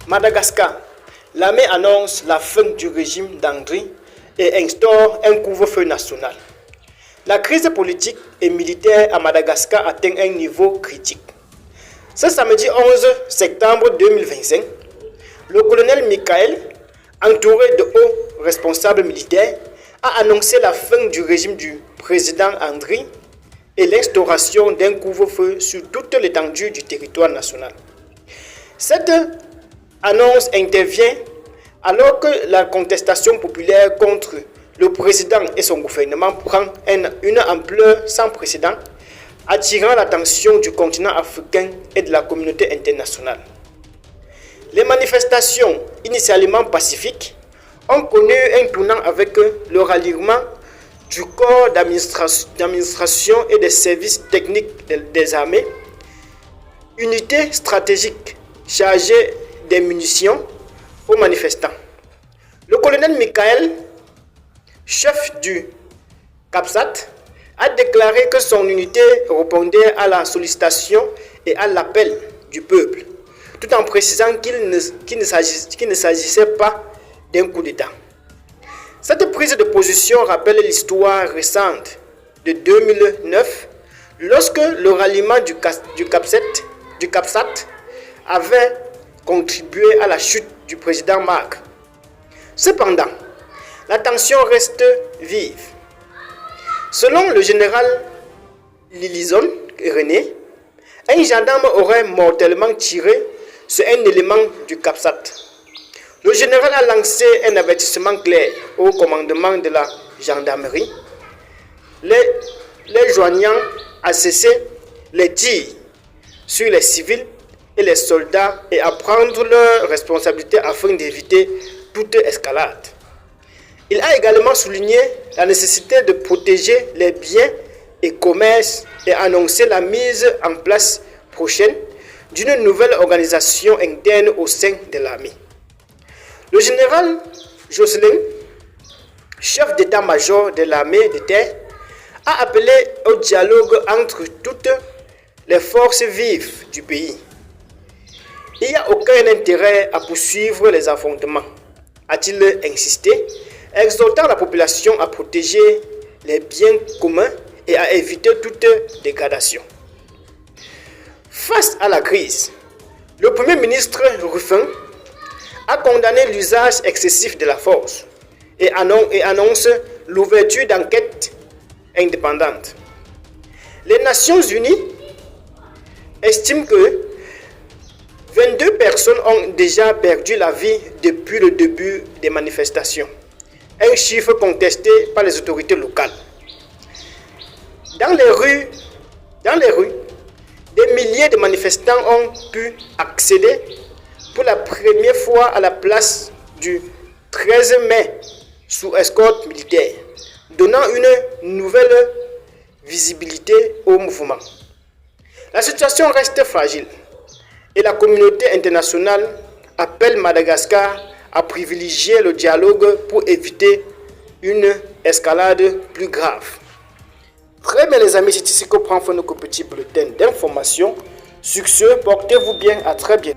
Madagascar, l'armée annonce la fin du régime d'Andry et instaure un couvre-feu national. La crise politique et militaire à Madagascar atteint un niveau critique. Ce samedi 11 septembre 2025, le colonel Michael, entouré de hauts responsables militaires, a annoncé la fin du régime du président Andry et l'instauration d'un couvre-feu sur toute l'étendue du territoire national. Cette annonce intervient alors que la contestation populaire contre le président et son gouvernement prend une ampleur sans précédent, attirant l'attention du continent africain et de la communauté internationale. Les manifestations, initialement pacifiques, ont connu un tournant avec le ralliement du corps d'administration et des services techniques des armées, unité stratégique chargée des munitions aux manifestants. Le colonel Michael, chef du CAPSAT, a déclaré que son unité répondait à la sollicitation et à l'appel du peuple, tout en précisant qu'il ne s'agissait pas d'un coup d'État. Cette prise de position rappelle l'histoire récente de 2009, lorsque le ralliement du CAPSAT avait contribué à la chute du président Marc. Cependant, la tension reste vive. Selon le général Lilison René, un gendarme aurait mortellement tiré sur un élément du CAPSAT. Le général a lancé un avertissement clair au commandement de la gendarmerie, les joignant à cesser les tirs sur les civils et les soldats et à prendre leurs responsabilités afin d'éviter toute escalade. Il a également souligné la nécessité de protéger les biens et commerces et annoncé la mise en place prochaine d'une nouvelle organisation interne au sein de l'armée. Le général Jocelyn, chef d'état-major de l'armée de terre, a appelé au dialogue entre toutes les forces vives du pays. Il n'y a aucun intérêt à poursuivre les affrontements, a-t-il insisté, exhortant la population à protéger les biens communs et à éviter toute dégradation. Face à la crise, le Premier ministre Ruffin a condamné l'usage excessif de la force et annonce l'ouverture d'enquêtes indépendantes. Les Nations Unies estiment que 22 personnes ont déjà perdu la vie depuis le début des manifestations, un chiffre contesté par les autorités locales. Dans les rues, des milliers de manifestants ont pu accéder pour la première fois à la place du 13 mai sous escorte militaire, donnant une nouvelle visibilité au mouvement. La situation reste fragile et la communauté internationale appelle Madagascar à privilégier le dialogue pour éviter une escalade plus grave. Très bien les amis, c'est ici qu'on prend fin de notre petit bulletin d'information. Sur ce, portez-vous bien, à très bientôt.